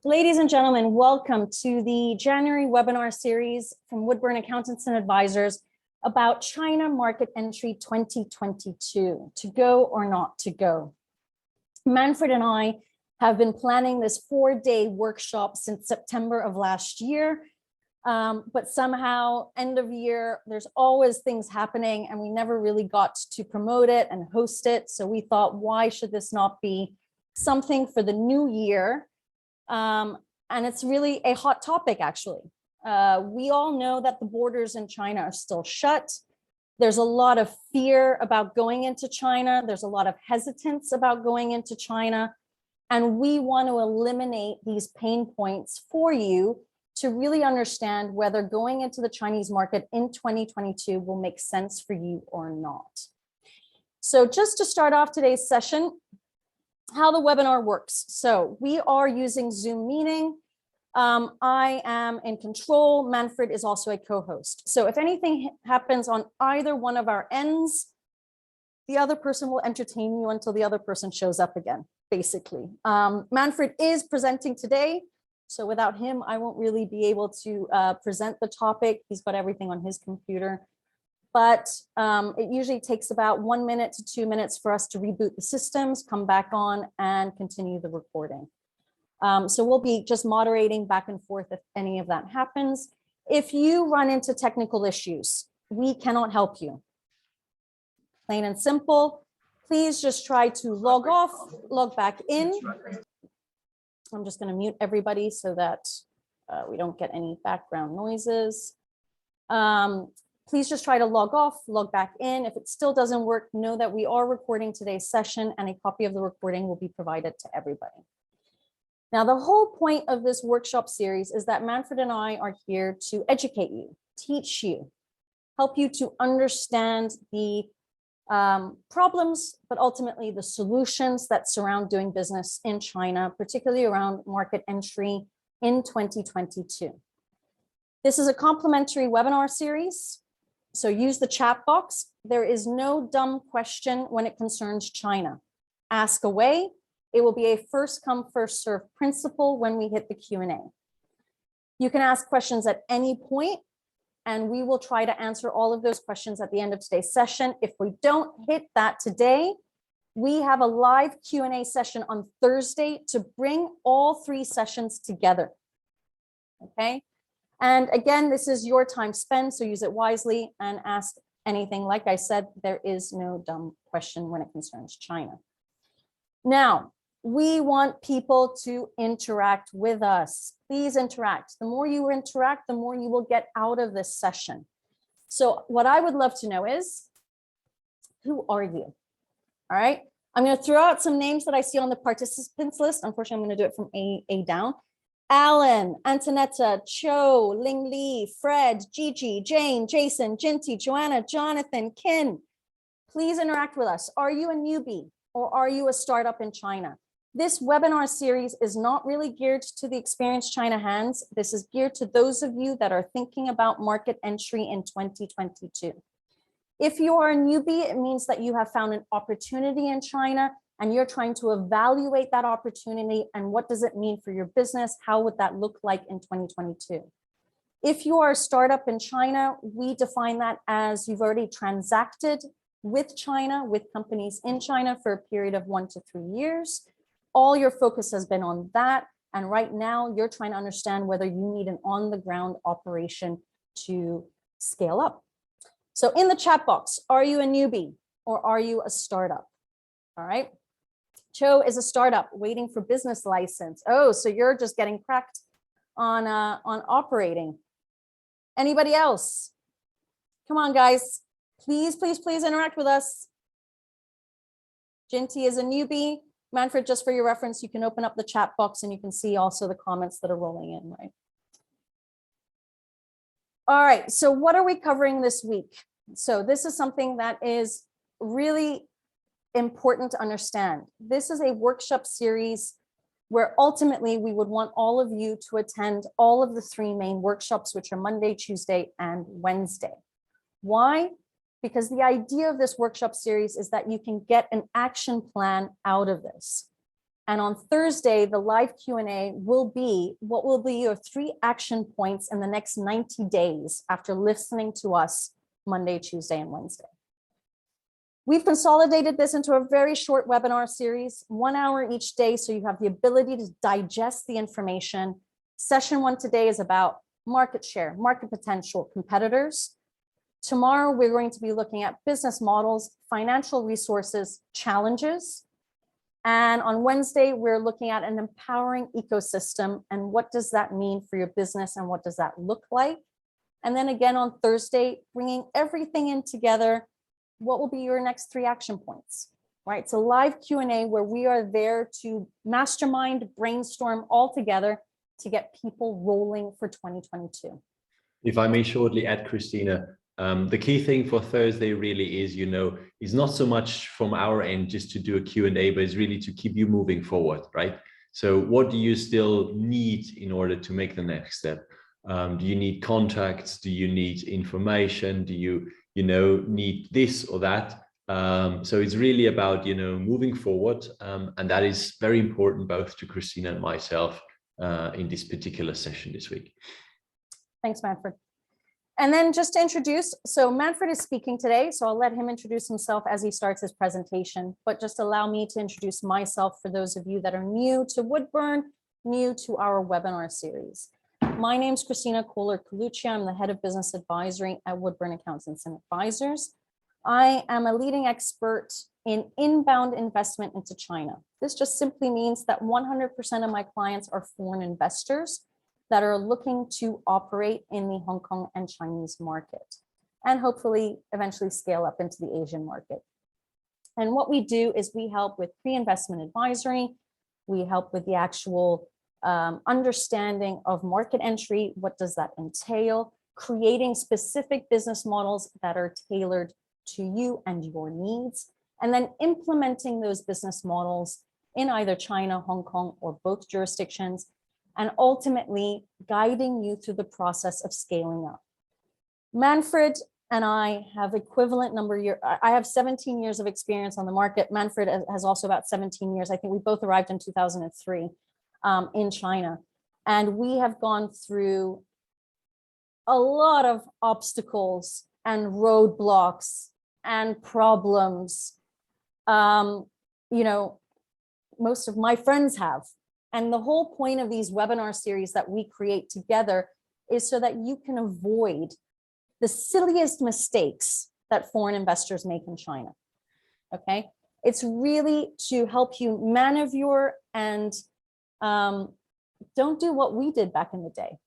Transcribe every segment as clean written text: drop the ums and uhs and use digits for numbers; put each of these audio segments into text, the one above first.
Ladies and gentlemen, welcome to the January webinar series from Woodburn Accountants and Advisors about China Market Entry 2022, to go or not to go. Manfred and I have been planning this 4-day workshop since September of last year, but somehow end of year, there's always things happening and we never really got to promote it and host it. So we thought, why should this not be something for the new year? And it's really a hot topic, actually. We all know that the borders in China are still shut. There's a lot of fear about going into China. There's a lot of hesitance about going into China. And we want to eliminate these pain points for you to really understand whether going into the Chinese market in 2022 will make sense for you or not. So just to start off today's session, how the webinar works. So we are using Zoom meeting. I am in control. Manfred is also a co-host. So if anything happens on either one of our ends, the other person will entertain you until the other person shows up again, basically. Manfred is presenting today. So without him, I won't really be able to present the topic. He's got everything on his computer. But it usually takes about 1 minute to 2 minutes for us to reboot the systems, come back on and continue the recording. So we'll be just moderating back and forth if any of that happens. If you run into technical issues, we cannot help you. Plain and simple. Please just try to log off, log back in. I'm just going to mute everybody so that we don't get any background noises. Please just try to log off, log back in. If it still doesn't work, know that we are recording today's session and a copy of the recording will be provided to everybody. Now, the whole point of this workshop series is that Manfred and I are here to educate you, teach you, help you to understand the problems, but ultimately the solutions that surround doing business in China, particularly around market entry in 2022. This is a complimentary webinar series. So use the chat box. There is no dumb question when it concerns China. Ask away. It will be a first come, first serve principle when we hit the Q&A. You can ask questions at any point, and we will try to answer all of those questions at the end of today's session. If we don't hit that today, we have a live Q&A session on Thursday to bring all 3 sessions together. Okay. And again, this is your time spent, so use it wisely and ask anything. Like I said, there is no dumb question when it concerns China. Now, we want people to interact with us. Please interact. The more you interact, the more you will get out of this session. So what I would love to know is, who are you? All right. I'm going to throw out some names that I see on the participants list. Unfortunately, I'm going to do it from A down. Alan, Antonetta, Cho, Ling Li, Fred, Gigi, Jane, Jason, Jinty, Joanna, Jonathan, Kin. Please interact with us. Are you a newbie or are you a startup in China? This webinar series is not really geared to the experienced China hands. This is geared to those of you that are thinking about market entry in 2022. If you are a newbie, it means that you have found an opportunity in China and you're trying to evaluate that opportunity and what does it mean for your business? How would that look like in 2022? If you are a startup in China, we define that as you've already transacted with China, with companies in China for a period of 1 to 3 years. All your focus has been on that. And right now you're trying to understand whether you need an on-the-ground operation to scale up. So in the chat box, are you a newbie or are you a startup? All right. Cho is a startup waiting for business license. Oh, so you're just getting cracked on operating. Anybody else? Come on, guys. Please, please, please interact with us. Jinty is a newbie. Manfred, just for your reference, you can open up the chat box and you can see also the comments that are rolling in, right? All right, so what are we covering this week? So this is something that is really important to understand. This is a workshop series where ultimately we would want all of you to attend all of the 3 main workshops, which are Monday, Tuesday, and Wednesday. Why? Because the idea of this workshop series is that you can get an action plan out of this. And on Thursday, the live Q&A will be what will be your 3 action points in the next 90 days after listening to us Monday, Tuesday, and Wednesday. We've consolidated this into a very short webinar series, 1 hour each day, so you have the ability to digest the information. Session 1 today is about market share, market potential, competitors. Tomorrow, we're going to be looking at business models, financial resources, challenges. And on Wednesday, we're looking at an empowering ecosystem and what does that mean for your business and what does that look like? And then again on Thursday, bringing everything in together, what will be your next 3 action points, right? It's a live Q&A where we are there to mastermind, brainstorm all together to get people rolling for 2022. If I may shortly add, Christina, the key thing for Thursday really is, is not so much from our end just to do a Q&A, but it's really to keep you moving forward, right? So what do you still need in order to make the next step? Do you need contacts? Do you need information? Do you, need this or that? So it's really about, moving forward. And that is very important both to Christina and myself in this particular session this week. Thanks, Manfred. And then just to introduce, so Manfred is speaking today, so I'll let him introduce himself as he starts his presentation, but just allow me to introduce myself for those of you that are new to Woodburn, new to our webinar series. My name is Christina Kohler-Colucci. I'm the head of business advisory at Woodburn Accountants and Advisors. I am a leading expert in inbound investment into China. This just simply means that 100% of my clients are foreign investors that are looking to operate in the Hong Kong and Chinese market, and hopefully eventually scale up into the Asian market. And what we do is we help with pre-investment advisory. We help with the actual understanding of market entry. What does that entail? Creating specific business models that are tailored to you and your needs, and then implementing those business models in either China, Hong Kong, or both jurisdictions, and ultimately guiding you through the process of scaling up. Manfred and I have equivalent number of years. I have 17 years of experience on the market. Manfred has also about 17 years. I think we both arrived in 2003 in China. And we have gone through a lot of obstacles and roadblocks and problems. Most of my friends have. And the whole point of these webinar series that we create together is so that you can avoid the silliest mistakes that foreign investors make in China, okay? It's really to help you maneuver and don't do what we did back in the day,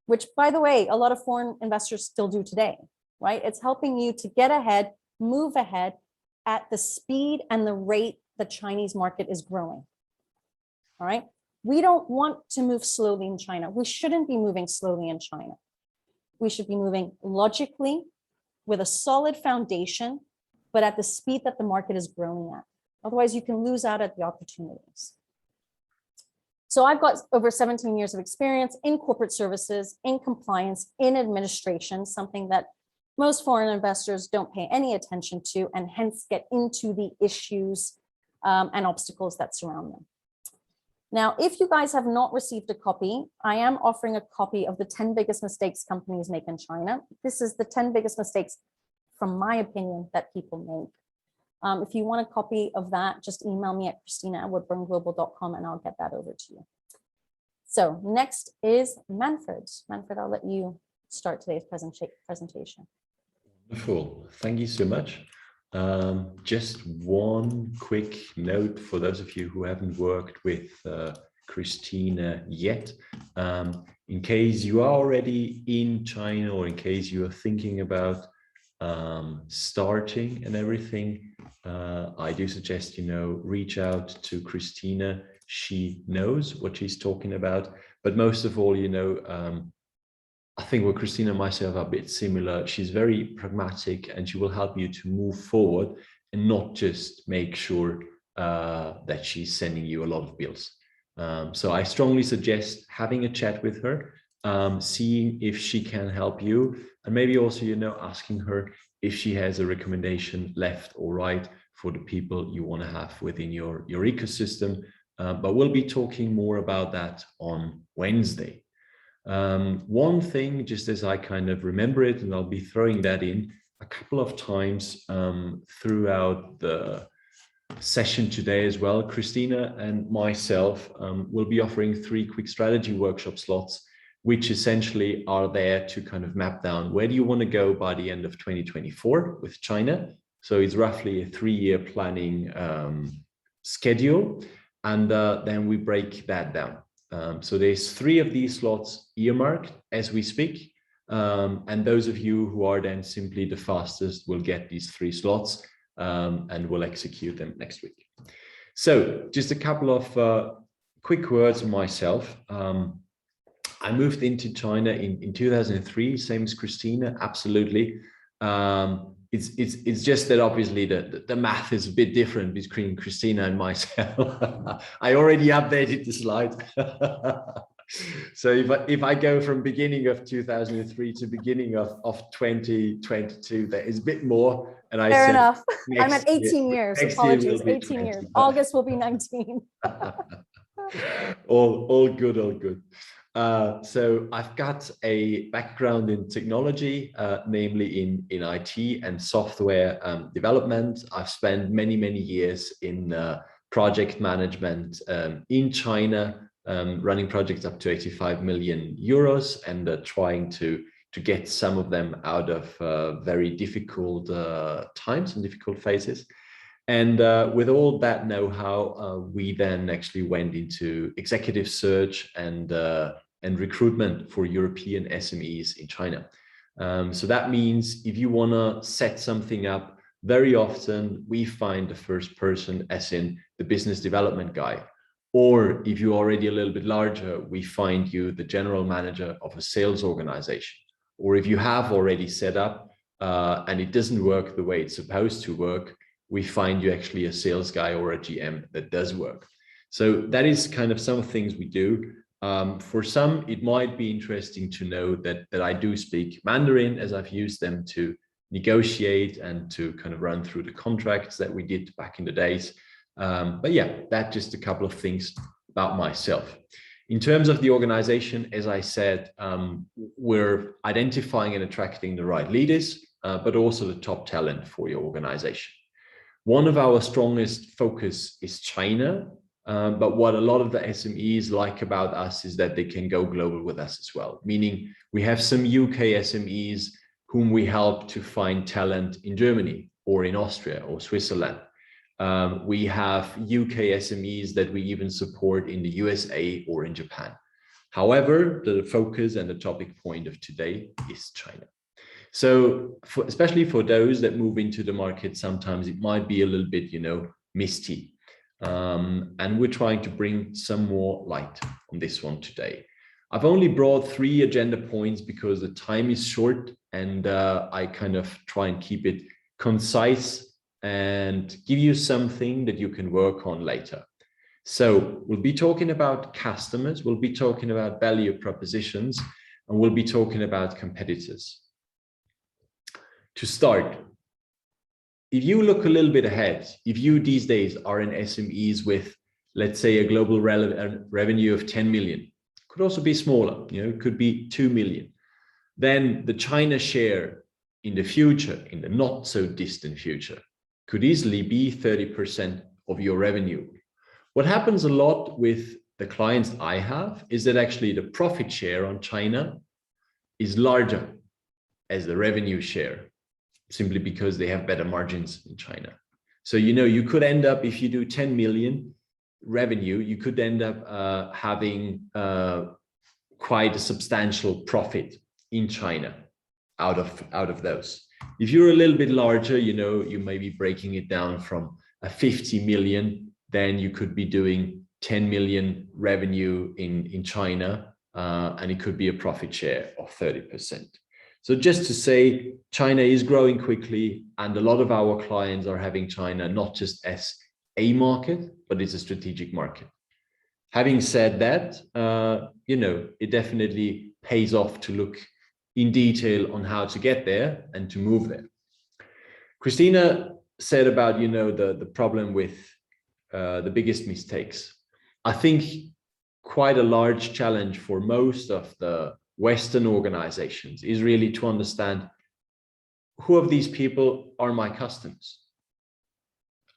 which, by the way, a lot of foreign investors still do today, right? It's helping you to get ahead, move ahead at the speed and the rate the Chinese market is growing, all right? We don't want to move slowly in China. We shouldn't be moving slowly in China. We should be moving logically with a solid foundation, but at the speed that the market is growing at. Otherwise, you can lose out at the opportunities. So I've got over 17 years of experience in corporate services, in compliance, in administration, something that most foreign investors don't pay any attention to, and hence get into the issues and obstacles that surround them. Now, if you guys have not received a copy, I am offering a copy of the 10 biggest mistakes companies make in China. This is the 10 biggest mistakes, from my opinion, that people make. If you want a copy of that, just email me at christina@woodburnglobal.com and I'll get that over to you. So next is Manfred. Manfred, I'll let you start today's presentation. Wonderful. Thank you so much. Just one quick note for those of you who haven't worked with Christina yet. In case you are already in China, or in case you are thinking about starting and everything, I do suggest, reach out to Christina. She knows what she's talking about. But most of all, I think what Christina and myself are a bit similar. She's very pragmatic and she will help you to move forward and not just make sure that she's sending you a lot of bills. So I strongly suggest having a chat with her, seeing if she can help you, and maybe also, asking her if she has a recommendation left or right for the people you want to have within your ecosystem. but we'll be talking more about that on Wednesday. One thing, just as I kind of remember it, and I'll be throwing that in a couple of times throughout the session today as well, Christina and myself will be offering 3 quick strategy workshop slots, which essentially are there to kind of map down where do you want to go by the end of 2024 with China. So it's roughly a 3-year planning schedule, and then we break that down. So there's 3 of these slots earmarked as we speak, and those of you who are then simply the fastest will get these 3 slots, and we'll execute them next week. So just a couple of quick words on myself. I moved into China in 2003, same as Christina, absolutely. It's just that obviously the math is a bit different between Christina and myself. I already updated the slide. So if I go from beginning of 2003 to beginning of 2022, there is a bit more. And I Fair said, enough. I'm at 18 years. Apologies. 18 years. August will be 19. all good, all good. So I've got a background in technology, namely in IT and software development. I've spent many years in project management in China, running projects up to 85 million euros and trying to get some of them out of very difficult times and difficult phases. And with all that know-how, we then actually went into executive search and recruitment for European SMEs in China. So that means if you want to set something up, very often we find the first person, as in the business development guy. Or if you're already a little bit larger, we find you the general manager of a sales organization. Or if you have already set up and it doesn't work the way it's supposed to work, we find you actually a sales guy or a GM that does work. So that is kind of some things we do. For some, it might be interesting to know that I do speak Mandarin, as I've used them to negotiate and to kind of run through the contracts that we did back in the days. But yeah, that's just a couple of things about myself. In terms of the organization, as I said, we're identifying and attracting the right leaders, but also the top talent for your organization. One of our strongest focus is China, but what a lot of the SMEs like about us is that they can go global with us as well, meaning we have some UK SMEs whom we help to find talent in Germany or in Austria or Switzerland. We have UK SMEs that we even support in the USA or in Japan. However, the focus and the topic point of today is China. So especially for those that move into the market, sometimes it might be a little bit, misty. And we're trying to bring some more light on this one today. I've only brought 3 agenda points because the time is short, and I kind of try and keep it concise and give you something that you can work on later. So we'll be talking about customers, we'll be talking about value propositions, and we'll be talking about competitors. To start, if you look a little bit ahead, if you these days are in SMEs with, let's say, a global revenue of 10 million, could also be smaller, it could be 2 million, then the China share in the future, in the not so distant future, could easily be 30% of your revenue. What happens a lot with the clients I have is that actually the profit share on China is larger as the revenue share, simply because they have better margins in China. So, you could end up, if you do 10 million revenue, you could end up having quite a substantial profit in China out of those. If you're a little bit larger, you may be breaking it down from a 50 million, then you could be doing 10 million revenue in China, and it could be a profit share of 30%. So just to say, China is growing quickly, and a lot of our clients are having China not just as a market, but it's a strategic market. Having said that, it definitely pays off to look in detail on how to get there and to move there. Christina said about, the problem with the biggest mistakes. I think quite a large challenge for most of the Western organizations is really to understand who of these people are my customers.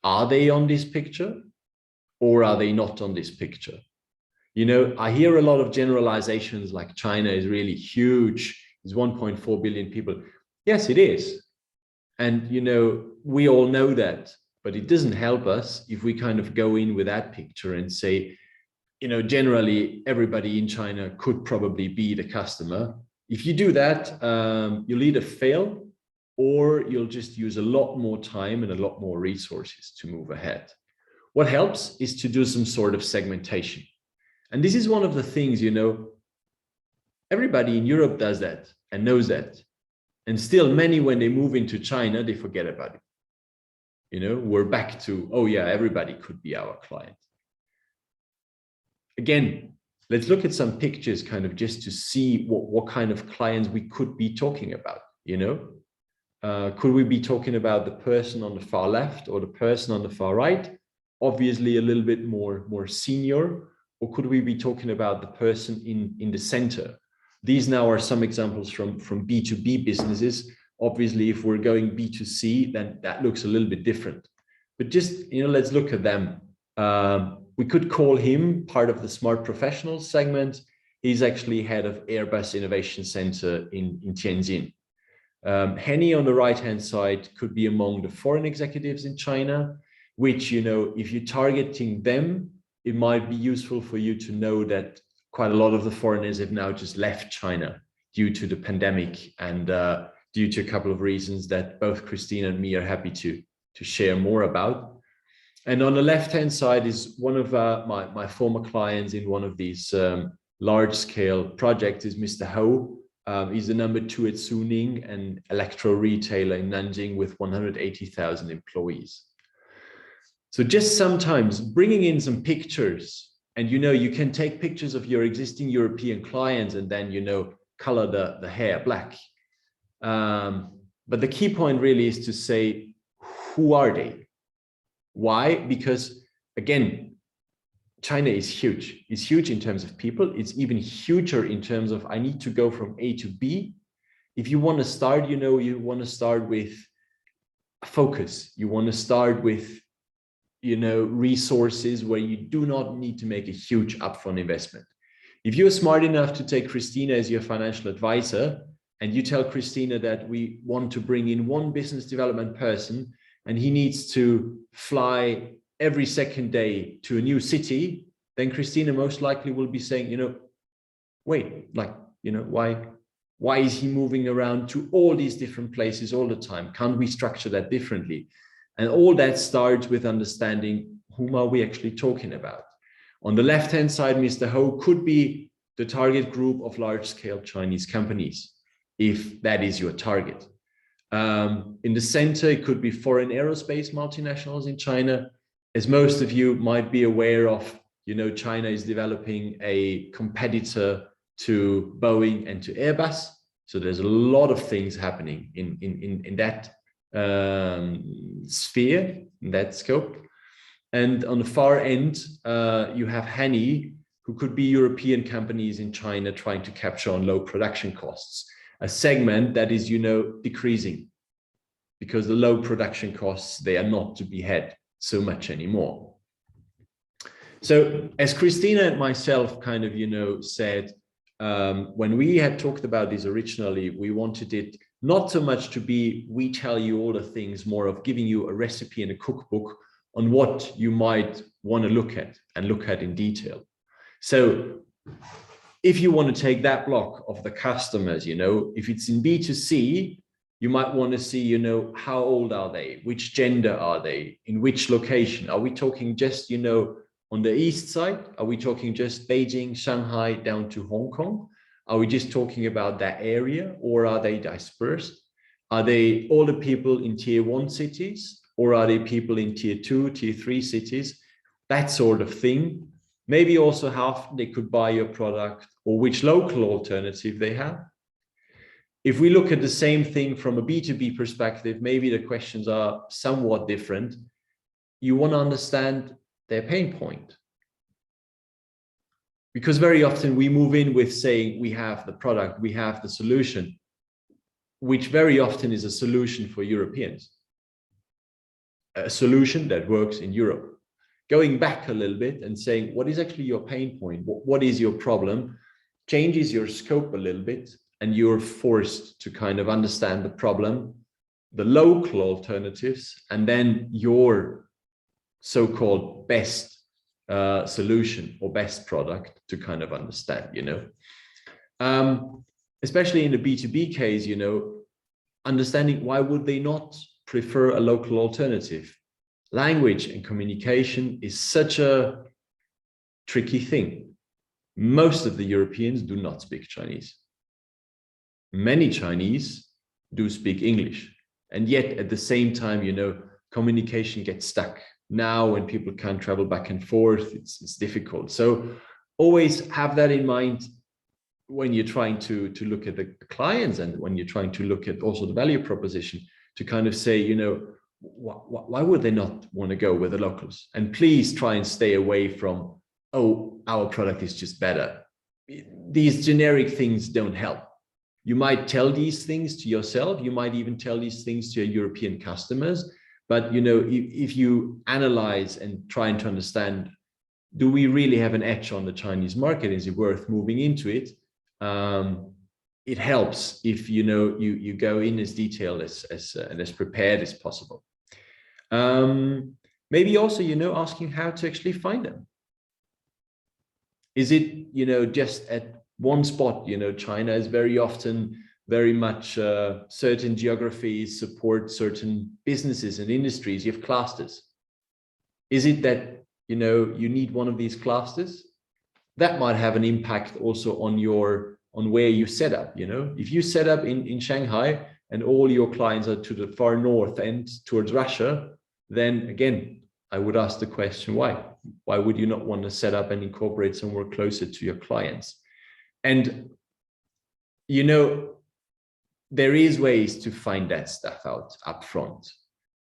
Are they on this picture or are they not on this picture? You know, I hear a lot of generalizations like China is really huge, it's 1.4 billion people. Yes, it is. And, you know, we all know that, but it doesn't help us if we kind of go in with that picture and say, you know, generally everybody in China could probably be the customer. If you do that, you'll either fail or you'll just use a lot more time and a lot more resources to move ahead. What helps is to do some sort of segmentation. And this is one of the things, you know, everybody in Europe does that and knows that. And still many, when they move into China, they forget about it. You know, we're back to, oh yeah, everybody could be our client. Again, let's look at some pictures kind of just to see what kind of clients we could be talking about, you know? Could we be talking about the person on the far left or the person on the far right? Obviously a little bit more senior, or could we be talking about the person in the center? These now are some examples from B2B businesses. Obviously, if we're going B2C, then that looks a little bit different. But just, you know, let's look at them. We could call him part of the smart professionals segment. He's actually head of Airbus Innovation Center in Tianjin. Henny on the right-hand side could be among the foreign executives in China, which, you know, if you're targeting them, it might be useful for you to know that quite a lot of the foreigners have now just left China due to the pandemic and due to a couple of reasons that both Christina and me are happy to share more about. And on the left-hand side is one of my former clients in one of these large-scale projects is Mr. Ho. He's the number 2 at Suning, an electro retailer in Nanjing with 180,000 employees. So just sometimes bringing in some pictures, and, you know, you can take pictures of your existing European clients and then, you know, color the hair black. But the key point really is to say, who are they? Why? Because, again, China is huge. It's huge in terms of people. It's even huger in terms of I need to go from A to B. If you want to start, you know, you want to start with focus. You want to start with, you know, resources where you do not need to make a huge upfront investment. If you're smart enough to take Christina as your financial advisor and you tell Christina that we want to bring in one business development person and he needs to fly every second day to a new city, then Christina most likely will be saying, you know, wait, like, you know, why is he moving around to all these different places all the time? Can't we structure that differently? And all that starts with understanding whom are we actually talking about. On the left-hand side, Mr. Ho could be the target group of large-scale Chinese companies, if that is your target. In the center, it could be foreign aerospace multinationals in China. As most of you might be aware of, you know, China is developing a competitor to Boeing and to Airbus. So there's a lot of things happening in that sphere, in that scope. And on the far end, you have Henny, who could be European companies in China trying to capture on low production costs, a segment that is, you know, decreasing because the low production costs, they are not to be had so much anymore. So as Christina and myself kind of, you know, said, when we had talked about this originally, we wanted it not so much to be, we tell you all the things, more of giving you a recipe and a cookbook on what you might want to look at and look at in detail. So if you want to take that block of the customers, you know, if it's in B2C, you might want to see, you know, how old are they? Which gender are they? In which location? Are we talking just, you know, on the east side? Are we talking just Beijing, Shanghai, down to Hong Kong? Are we just talking about that area, or are they dispersed? Are they all the people in tier 1 cities, or are they people in tier 2, tier 3 cities? That sort of thing. Maybe also how often they could buy your product or which local alternative they have. If we look at the same thing from a B2B perspective, maybe the questions are somewhat different. You want to understand their pain point. Because very often we move in with saying we have the product, we have the solution, which very often is a solution for Europeans, a solution that works in Europe. Going back a little bit and saying, what is actually your pain point? What is your problem? Changes your scope a little bit, and you're forced to kind of understand the problem, the local alternatives, and then your so-called best solution or best product to kind of understand, you know. Especially in the B2B case, you know, understanding why would they not prefer a local alternative. Language and communication is such a tricky thing. Most of the Europeans do not speak Chinese. Many Chinese do speak English. And yet at the same time, you know, communication gets stuck. Now when people can't travel back and forth, it's difficult. So always have that in mind when you're trying to look at the clients, and when you're trying to look at also the value proposition, to kind of say, you know, why would they not want to go with the locals? And please try and stay away from, oh, our product is just better. These generic things don't help. You might tell these things to yourself. You might even tell these things to your European customers. But, you know, if you analyze and try to understand, do we really have an edge on the Chinese market? Is it worth moving into it? It helps if, you know, you go in as detailed and as prepared as possible. Maybe also, you know, asking how to actually find them. Is it, you know, just at one spot? You know, China is very often very much certain geographies support certain businesses and industries. You have clusters. Is it that, you know, you need one of these clusters? That might have an impact also on where you set up. You know, if you set up in Shanghai and all your clients are to the far north end towards Russia, then again, I would ask the question, why? Why would you not want to set up and incorporate somewhere closer to your clients? And, you know, there is ways to find that stuff out up front.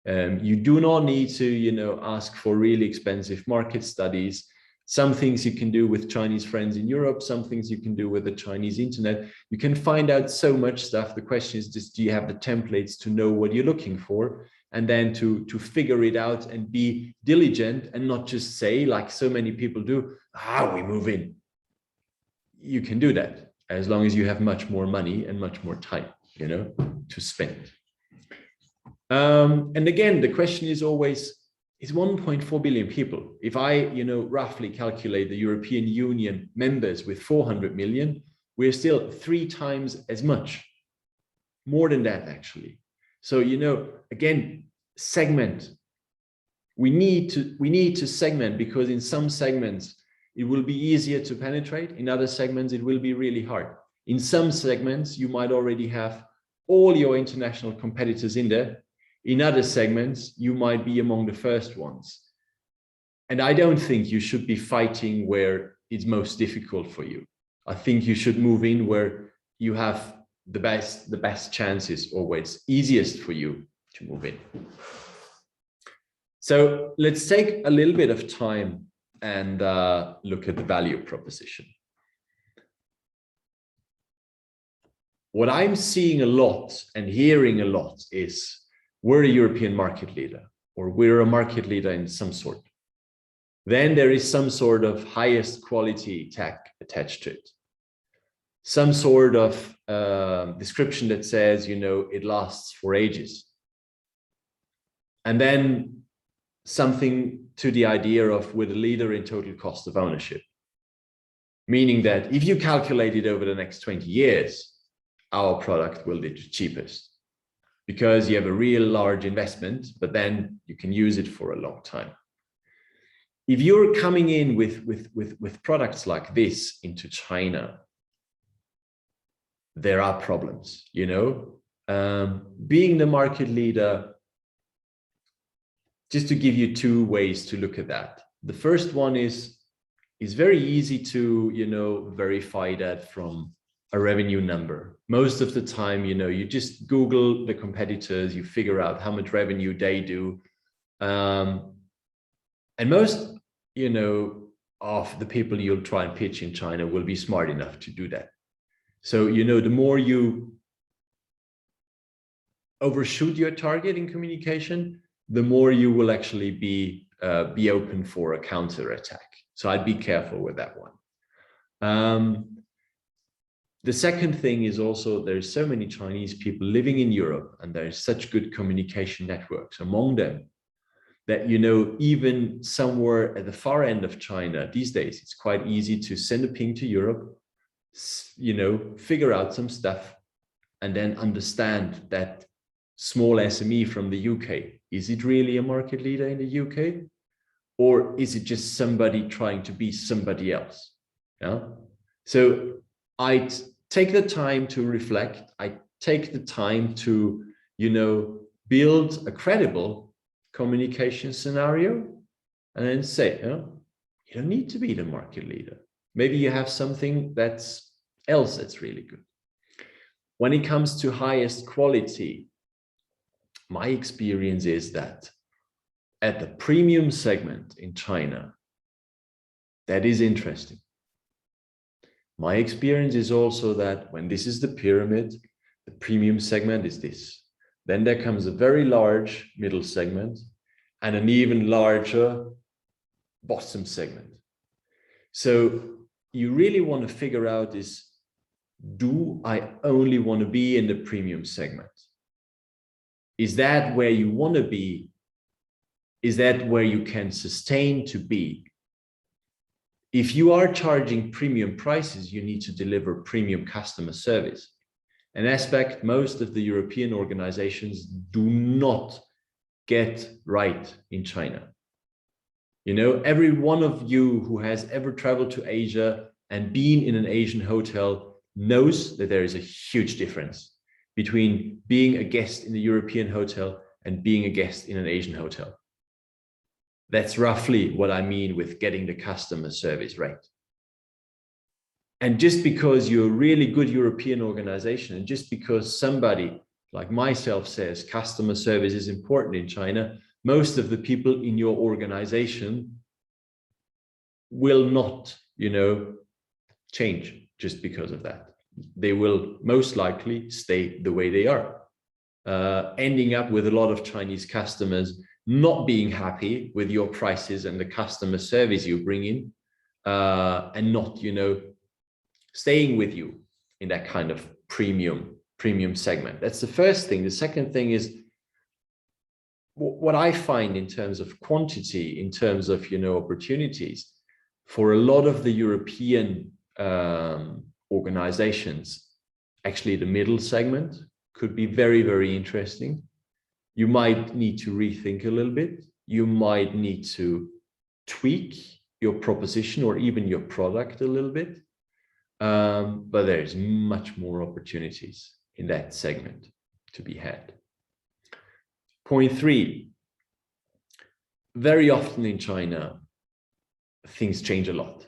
You do not need to, you know, ask for really expensive market studies. Some things you can do with Chinese friends in Europe, some things you can do with the Chinese internet. You can find out so much stuff. The question is just, do you have the templates to know what you're looking for? And then to figure it out and be diligent and not just say, like so many people do, we move in. You can do that as long as you have much more money and much more time, you know, to spend. And again, the question is always, is 1.4 billion people. If I, you know, roughly calculate the European Union members with 400 million, we're still 3 times as much, more than that actually. So, you know, again, segment. We need to segment, because in some segments it will be easier to penetrate. In other segments, it will be really hard. In some segments, you might already have all your international competitors in there. In other segments, you might be among the first ones. And I don't think you should be fighting where it's most difficult for you. I think you should move in where you have the best chances, always easiest for you to move in. So let's take a little bit of time and look at the value proposition. What I'm seeing a lot and hearing a lot is, we're a European market leader, or we're a market leader in some sort. Then there is some sort of highest quality tech attached to it. Some sort of description that says, you know, it lasts for ages. And then something to the idea of, we're the leader in total cost of ownership. Meaning that if you calculate it over the next 20 years, our product will be the cheapest, because you have a real large investment, but then you can use it for a long time. If you're coming in with products like this into China, there are problems, you know. Being the market leader, just to give you 2 ways to look at that. The first one is very easy to, you know, verify that from a revenue number. Most of the time, you know, you just Google the competitors, you figure out how much revenue they do. And most, you know, of the people you'll try and pitch in China will be smart enough to do that. So, you know, the more you overshoot your target in communication, the more you will actually be open for a counter attack. So I'd be careful with that one. The second thing is also there's so many Chinese people living in Europe, and there's such good communication networks among them that, you know, even somewhere at the far end of China these days, it's quite easy to send a ping to Europe, you know, figure out some stuff, and then understand that small SME from the UK, is it really a market leader in the UK? Or is it just somebody trying to be somebody else? Yeah. So I take the time to reflect. I take the time to, you know, build a credible communication scenario, and then say, oh, you don't need to be the market leader. Maybe you have something that's really good. When it comes to highest quality, my experience is that at the premium segment in China, that is interesting. My experience is also that when this is the pyramid, the premium segment is this. Then there comes a very large middle segment and an even larger bottom segment. So you really want to figure out is, do I only want to be in the premium segment? Is that where you want to be? Is that where you can sustain to be? If you are charging premium prices, you need to deliver premium customer service. An aspect most of the European organizations do not get right in China. You know, every one of you who has ever traveled to Asia and been in an Asian hotel knows that there is a huge difference between being a guest in the European hotel and being a guest in an Asian hotel. That's roughly what I mean with getting the customer service right. And just because you're a really good European organization, and just because somebody like myself says customer service is important in China, most of the people in your organization will not, you know, change just because of that. They will most likely stay the way they are, ending up with a lot of Chinese customers not being happy with your prices and the customer service you bring in, and not, you know, staying with you in that kind of premium segment. That's the first thing. The second thing is what I find in terms of quantity, in terms of, you know, opportunities for a lot of the European organizations. Actually, the middle segment could be very, very interesting. You might need to rethink a little bit. You might need to tweak your proposition or even your product a little bit. But there's much more opportunities in that segment to be had. Point 3, very often in China, things change a lot.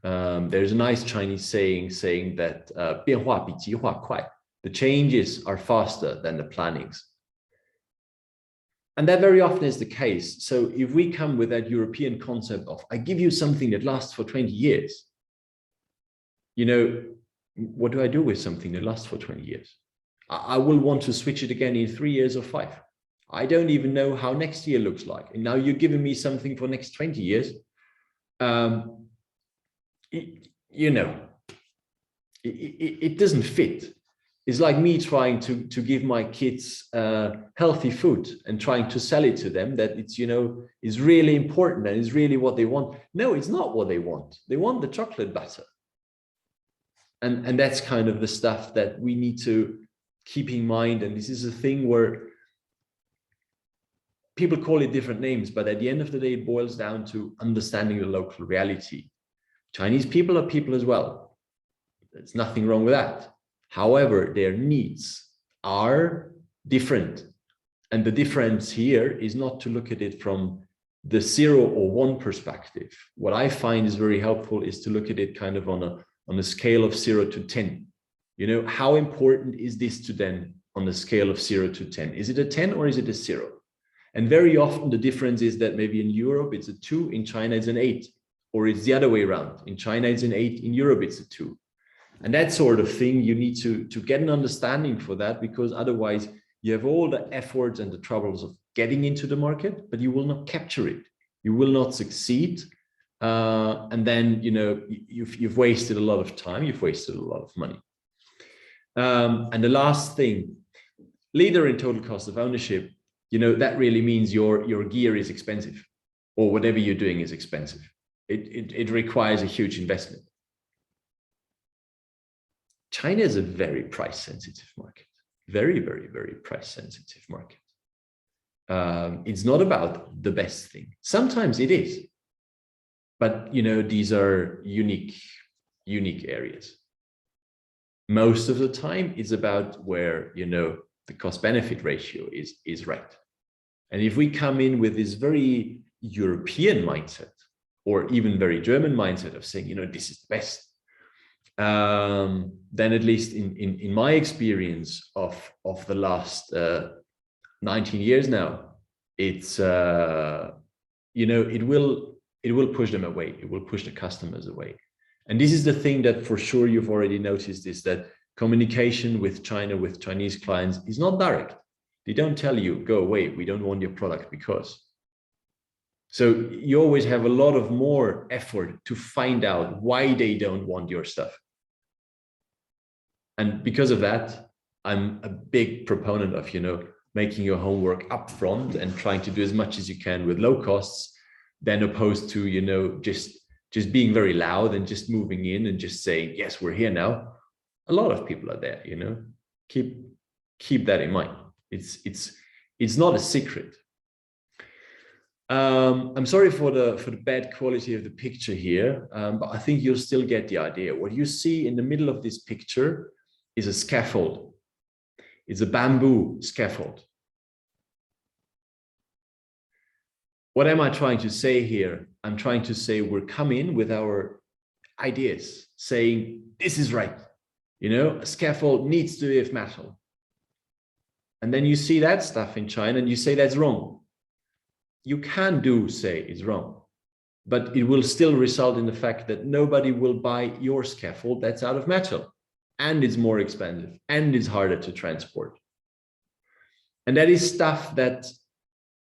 There's a nice Chinese saying that 变化比计划快. The changes are faster than the plannings. And that very often is the case. So if we come with that European concept of, I give you something that lasts for 20 years, you know, what do I do with something that lasts for 20 years? I will want to switch it again in 3 years or 5. I don't even know how next year looks like. And now you're giving me something for next 20 years. You know, it doesn't fit. It's like me trying to give my kids healthy food and trying to sell it to them that it's, you know, is really important and is really what they want. No, it's not what they want. They want the chocolate butter. And that's kind of the stuff that we need to keep in mind. And this is a thing where people call it different names, but at the end of the day, it boils down to understanding the local reality. Chinese people are people as well. There's nothing wrong with that. However, their needs are different. And the difference here is not to look at it from the 0 or 1 perspective. What I find is very helpful is to look at it kind of on a scale of 0 to 10. You know, how important is this to them on the scale of 0 to 10? Is it a 10 or is it a 0? And very often the difference is that maybe in Europe it's a 2, in China it's an 8, or it's the other way around. In China, it's an 8, in Europe, it's a 2. And that sort of thing, you need to get an understanding for that, because otherwise you have all the efforts and the troubles of getting into the market, but you will not capture it. You will not succeed. And then, you know, you've wasted a lot of time, you've wasted a lot of money. And the last thing, leader in total cost of ownership, you know, that really means your gear is expensive, or whatever you're doing is expensive. It requires a huge investment. China is a very price sensitive market, very, very, very price sensitive market. It's not about the best thing. Sometimes it is, but you know, these are unique areas. Most of the time it's about where, you know, the cost benefit ratio is right. And if we come in with this very European mindset, or even very German mindset of saying, you know, this is the best, then at least in my experience of the last 19 years now, it's you know, it will push them away. It will push the customers away. And this is the thing that for sure you've already noticed, is that communication with China, with Chinese clients, is not direct. They don't tell you, go away, we don't want your product because. So you always have a lot of more effort to find out why they don't want your stuff. And because of that, I'm a big proponent of, you know, making your homework upfront and trying to do as much as you can with low costs, than opposed to, you know, just being very loud and just moving in and just saying, yes, we're here now. A lot of people are there, you know, keep that in mind. It's not a secret. I'm sorry for the bad quality of the picture here, but I think you'll still get the idea. What you see in the middle of this picture is a scaffold. It's a bamboo scaffold. What am I trying to say here? I'm trying to say we're coming with our ideas, saying this is right. You know, a scaffold needs to be of metal. And then you see that stuff in China and you say that's wrong. You can say it's wrong, but it will still result in the fact that nobody will buy your scaffold that's out of metal, and it's more expensive and it's harder to transport. And that is stuff that,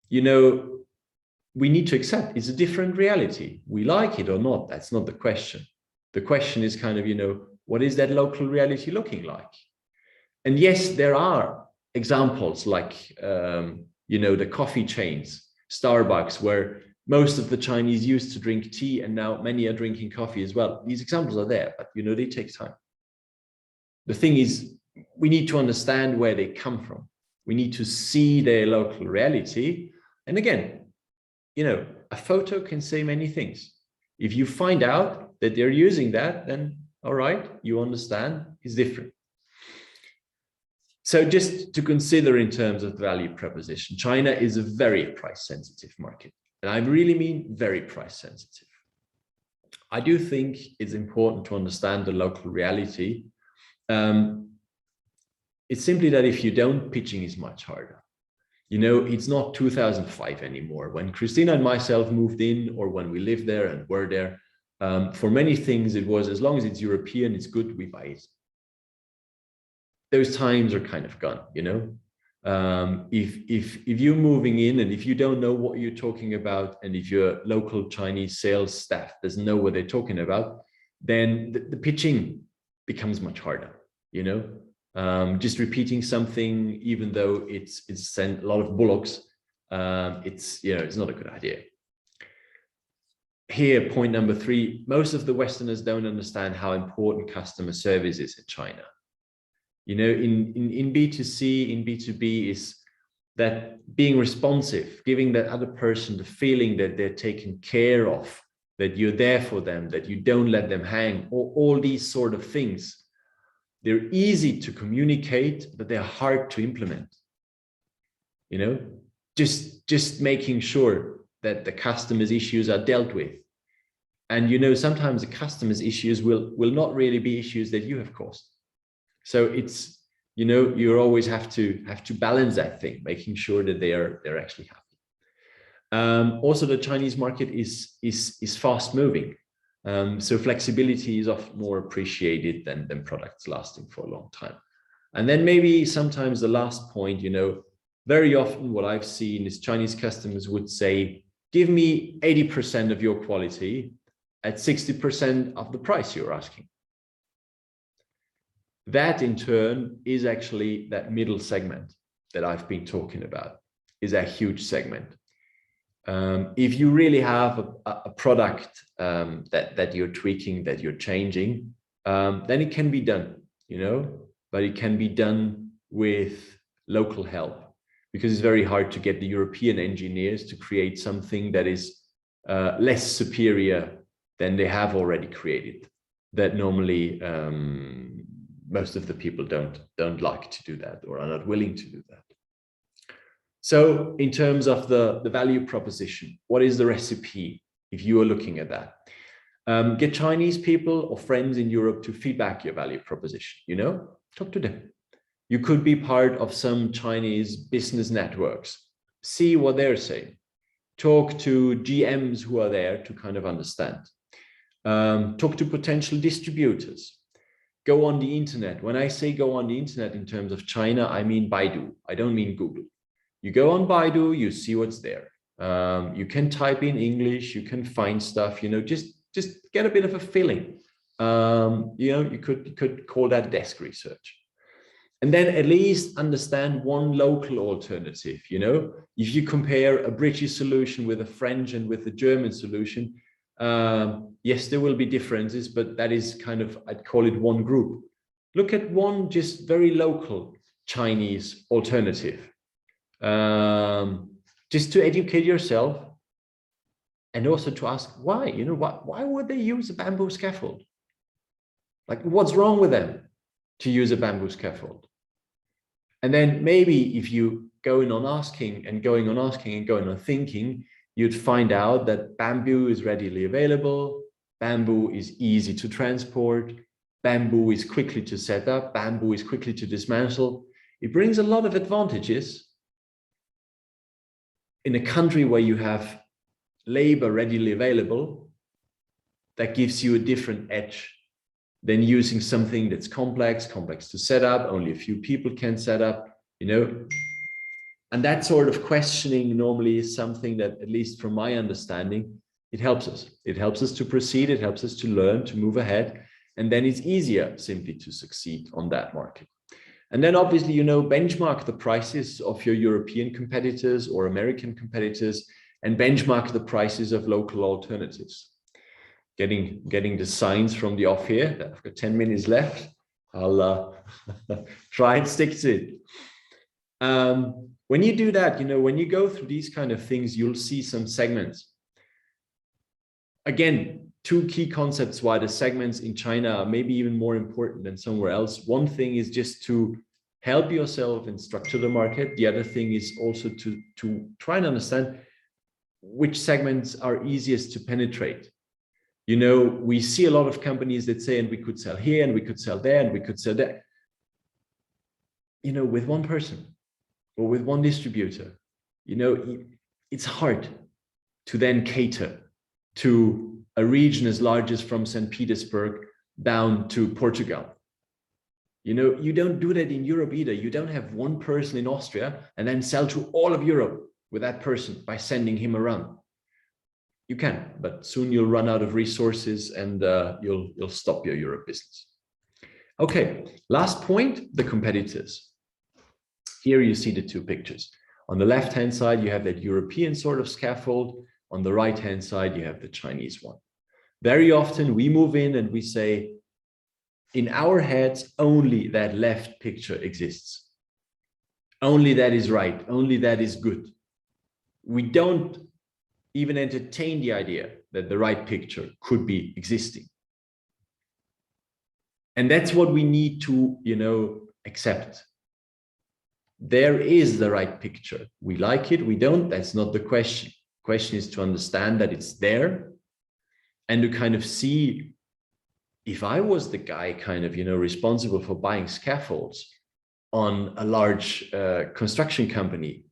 you know, we need to accept. It's a different reality. We like it or not, that's not the question. The question is kind of, you know, what is that local reality looking like? And yes, there are examples like, you know, the coffee chains, Starbucks, where most of the Chinese used to drink tea and now many are drinking coffee as well. These examples are there, but you know, they take time. The thing is, we need to understand where they come from. We need to see their local reality. And again, you know, a photo can say many things. If you find out that they're using that, then all right, you understand it's different. So just to consider in terms of value proposition, China is a very price sensitive market. And I really mean very price sensitive. I do think it's important to understand the local reality. It's simply that if you don't, pitching is much harder. You know, it's not 2005 anymore. When Christina and myself moved in, or when we lived there and were there, for many things, it was, as long as it's European, it's good, we buy it. Those times are kind of gone, you know. If you're moving in and if you don't know what you're talking about, and if your local Chinese sales staff doesn't know what they're talking about, then the pitching becomes much harder, you know. Just repeating something, even though it's sent a lot of bullocks, it's, you know, it's not a good idea. Here, point number 3, most of the Westerners don't understand how important customer service is in China. You know, in B2C, in B2B, is that being responsive, giving that other person the feeling that they're taken care of, that you're there for them, that you don't let them hang, all these sort of things. They're easy to communicate, but they're hard to implement. You know, just making sure that the customer's issues are dealt with. And, you know, sometimes the customer's issues will not really be issues that you have caused. So it's, you know, you always have to balance that thing, making sure that they're actually happy. Also, the Chinese market is fast moving. So flexibility is often more appreciated than products lasting for a long time. And then maybe sometimes the last point, very often what I've seen is Chinese customers would say, give me 80% of your quality at 60% of the price you're asking. That in turn is actually that middle segment that I've been talking about, is a huge segment. If you really have a product that you're tweaking, that you're changing, then it can be done, but it can be done with local help, because it's very hard to get the European engineers to create something that is less superior than they have already created. That normally most of the people don't like to do that, or are not willing to do that. So in terms of the value proposition, what is the recipe if you are looking at that? Get Chinese people or friends in Europe to feedback your value proposition, talk to them. You could be part of some Chinese business networks, see what they're saying, talk to GMs who are there to kind of understand, talk to potential distributors, go on the internet. When I say go on the internet in terms of China, I mean Baidu, I don't mean Google. You go on Baidu, you see what's there. You can type in English, you can find stuff, just get a bit of a feeling. You could call that desk research. And then at least understand one local alternative. If you compare a British solution with a French and with a German solution, yes, there will be differences, but that is kind of, I'd call it one group. Look at one just very local Chinese alternative. Just to educate yourself, and also to ask why, why would they use a bamboo scaffold? Like, what's wrong with them to use a bamboo scaffold? And then maybe if you going on asking and going on thinking, you'd find out that bamboo is readily available, bamboo is easy to transport, bamboo is quickly to set up, bamboo is quickly to dismantle. It brings a lot of advantages in a country where you have labor readily available. That gives you a different edge than using something that's complex to set up, only a few people can set up, And that sort of questioning normally is something that, at least from my understanding, it helps us. It helps us to proceed, it helps us to learn, to move ahead, and then it's easier simply to succeed on that market. And then obviously, benchmark the prices of your European competitors or American competitors, and benchmark the prices of local alternatives. Getting the signs from the off here. I've got 10 minutes left. I'll try and stick to it. When you do that, when you go through these kind of things, you'll see some segments. Again, two key concepts why the segments in China are maybe even more important than somewhere else. One thing is just to help yourself and structure the market. The other thing is also to try and understand which segments are easiest to penetrate. We see a lot of companies that say, and we could sell here, and we could sell there, and we could sell there. With one person or with one distributor, it's hard to then cater to a region as large as from St. Petersburg down to Portugal. You don't do that in Europe either. You don't have one person in Austria and then sell to all of Europe with that person by sending him around. You can, but soon you'll run out of resources and you'll stop your Europe business. Okay, last point, the competitors. Here you see the two pictures. On the left-hand side, you have that European sort of scaffold. On the right-hand side, you have the Chinese one. Very often we move in and we say, in our heads, only that left picture exists. Only that is right. Only that is good. We don't even entertain the idea that the right picture could be existing. And that's what we need to, accept. There is the right picture. We like it, we don't, that's not the question. The question is to understand that it's there and to kind of see, if I was the guy kind of, responsible for buying scaffolds on a large construction company,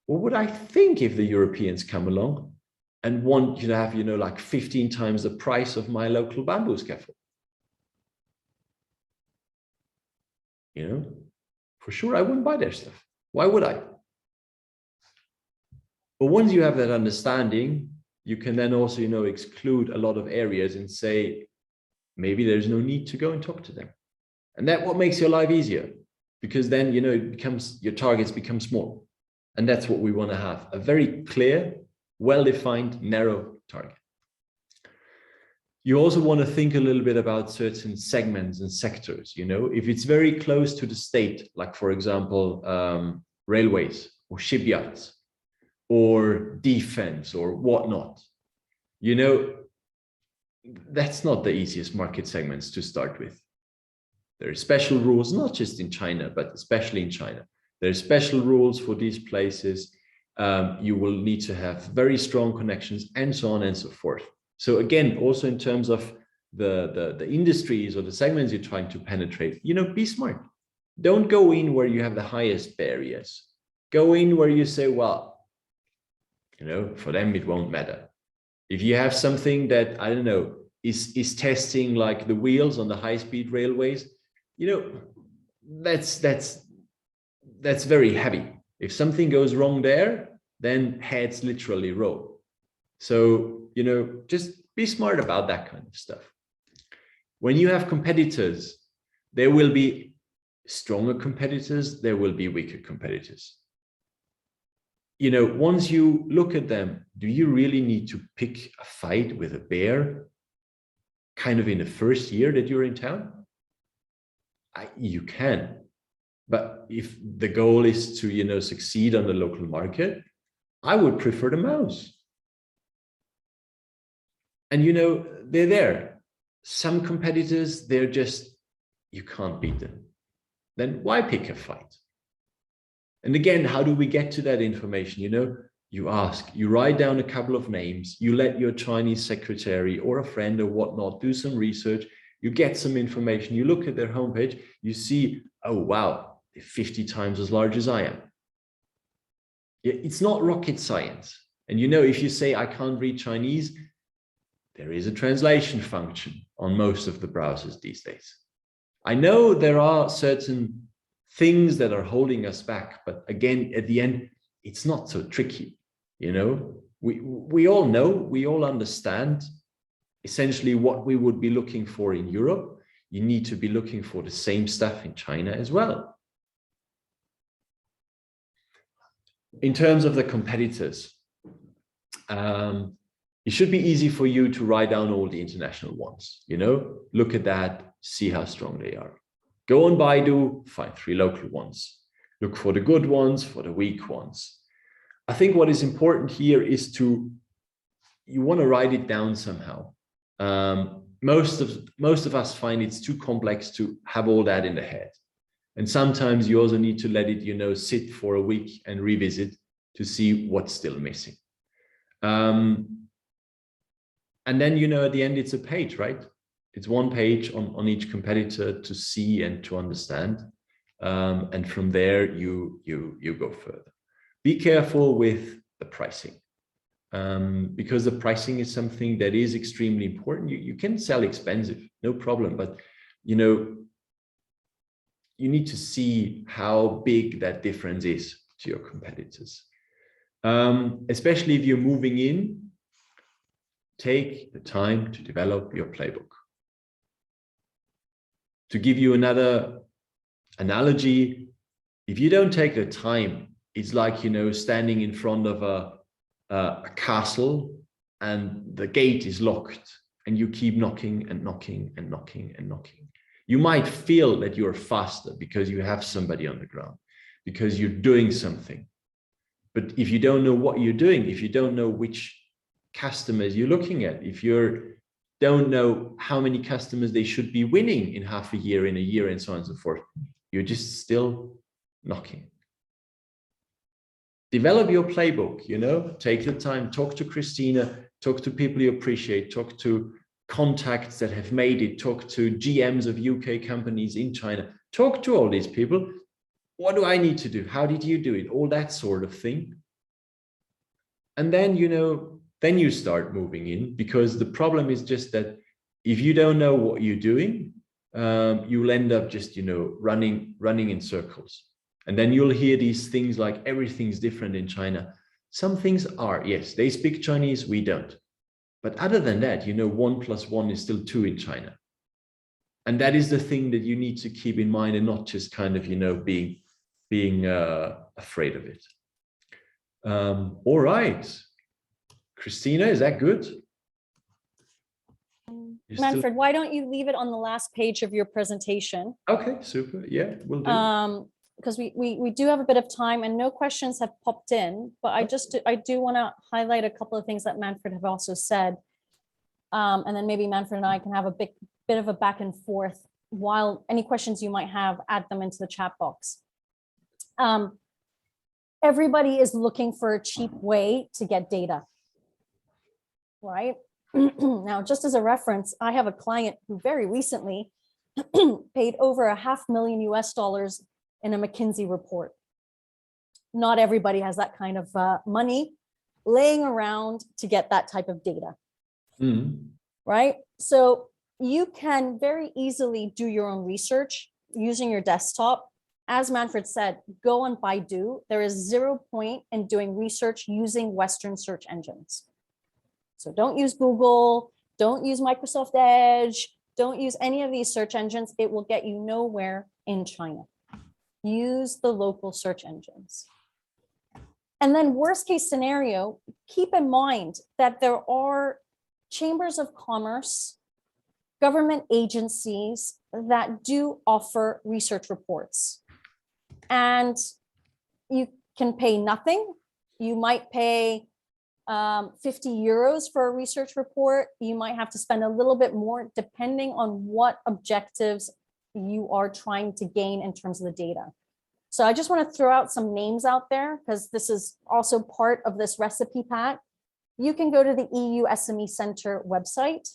what would I think if the Europeans come along? and want you to have, like 15 times the price of my local bamboo scaffold. For sure, I wouldn't buy their stuff. Why would I? But once you have that understanding, you can then also, exclude a lot of areas and say, maybe there's no need to go and talk to them. And that's what makes your life easier, because then, your targets become small. And that's what we want to have, a very clear, well-defined, narrow target. You also want to think a little bit about certain segments and sectors. If it's very close to the state, like, for example, railways or shipyards or defense or whatnot, that's not the easiest market segments to start with. There are special rules, not just in China, but especially in China. There are special rules for these places. You will need to have very strong connections and so on and so forth. So again, also in terms of the industries or the segments you're trying to penetrate, be smart. Don't go in where you have the highest barriers. Go in where you say, well, for them, it won't matter. If you have something that, I don't know, is testing like the wheels on the high-speed railways, that's very heavy. If something goes wrong there, then heads literally roll. So, just be smart about that kind of stuff. When you have competitors, there will be stronger competitors, there will be weaker competitors. Once you look at them, do you really need to pick a fight with a bear kind of in the first year that you're in town? You can. But if the goal is to, succeed on the local market, I would prefer the mouse. And, they're there. Some competitors, you can't beat them. Then why pick a fight? And again, how do we get to that information? You ask, you write down a couple of names, you let your Chinese secretary or a friend or whatnot do some research, you get some information, you look at their homepage, you see, oh, wow, they're 50 times as large as I am. It's not rocket science. And if you say, I can't read Chinese, there is a translation function on most of the browsers these days. I know there are certain things that are holding us back, but again, at the end, it's not so tricky. We all know, we all understand essentially what we would be looking for in Europe. You need to be looking for the same stuff in China as well. In terms of the competitors, it should be easy for you to write down all the international ones. Look at that, see how strong they are. Go on Baidu, find 3 local ones. Look for the good ones, for the weak ones. I think what is important here is you want to write it down somehow. Most of us find it's too complex to have all that in the head. And sometimes you also need to let it, sit for a week and revisit to see what's still missing. And then, at the end, it's a page, right? It's one page on each competitor to see and to understand. And from there, you go further. Be careful with the pricing, because the pricing is something that is extremely important. You can sell expensive, no problem, but, you need to see how big that difference is to your competitors. Especially if you're moving in, take the time to develop your playbook. To give you another analogy, if you don't take the time, it's like, standing in front of a castle and the gate is locked and you keep knocking and knocking and knocking and knocking. You might feel that you're faster because you have somebody on the ground, because you're doing something. But if you don't know what you're doing, if you don't know which customers you're looking at, if you don't know how many customers they should be winning in half a year, in a year, and so on and so forth, you're just still knocking. Develop your playbook, take the time, talk to Christina, talk to people you appreciate, talk to contacts that have made it, talk to GMs of UK companies in China, talk to all these people. What do I need to do? How did you do it? All that sort of thing. And then, then you start moving in, because the problem is just that if you don't know what you're doing, you'll end up just, running in circles. And then you'll hear these things like everything's different in China. Some things are, yes, they speak Chinese, we don't. But other than that, 1 + 1 is still 2 in China. And that is the thing that you need to keep in mind, and not just kind of, being afraid of it. All right. Christina, is that good? Manfred, why don't you leave it on the last page of your presentation? Okay, super. Yeah, we'll do. Because we do have a bit of time and no questions have popped in, but I do want to highlight a couple of things that Manfred have also said. And then maybe Manfred and I can have a bit of a back and forth, while any questions you might have, add them into the chat box. Everybody is looking for a cheap way to get data, right? Now, just as a reference, I have a client who very recently paid over $500,000 US in a McKinsey report. Not everybody has that kind of money laying around to get that type of data, right? So you can very easily do your own research using your desktop. As Manfred said, go on Baidu. There is 0 point in doing research using Western search engines. So don't use Google, don't use Microsoft Edge, don't use any of these search engines. It will get you nowhere in China. Use the local search engines. And then worst case scenario, keep in mind that there are chambers of commerce, government agencies that do offer research reports. And you can pay nothing. You might pay 50 euros for a research report. You might have to spend a little bit more depending on what objectives you are trying to gain in terms of the data. So I just want to throw out some names out there, because this is also part of this recipe pack. You can go to the EU SME Center website,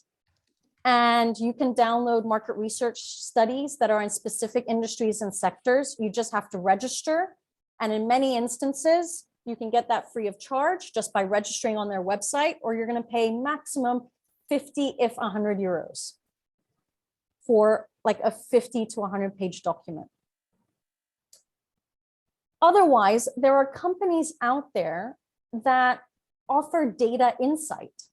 and you can download market research studies that are in specific industries and sectors. You just have to register. And in many instances, you can get that free of charge just by registering on their website, or you're going to pay maximum 50, if 100 euros for like a 50 to 100 page document. Otherwise, there are companies out there that offer data insight,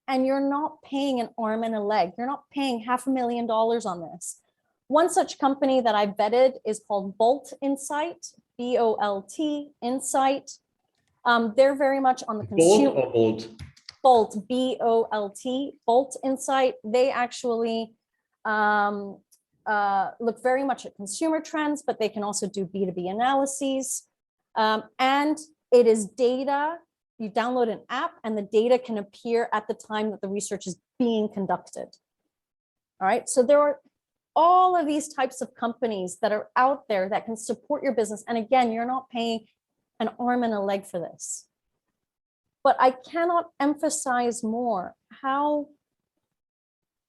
and you're not paying an arm and a leg. You're not paying $500,000 on this. One such company that I vetted is called Bolt Insight, B-O-L-T Insight. They're very much on the consumer. Bolt or Bolt? Bolt, B-O-L-T, Bolt Insight. They actually look very much at consumer trends, but they can also do B2B analyses. And it is data. You download an app and the data can appear at the time that the research is being conducted. All right, so there are all of these types of companies that are out there that can support your business. And again, you're not paying an arm and a leg for this. But I cannot emphasize more how,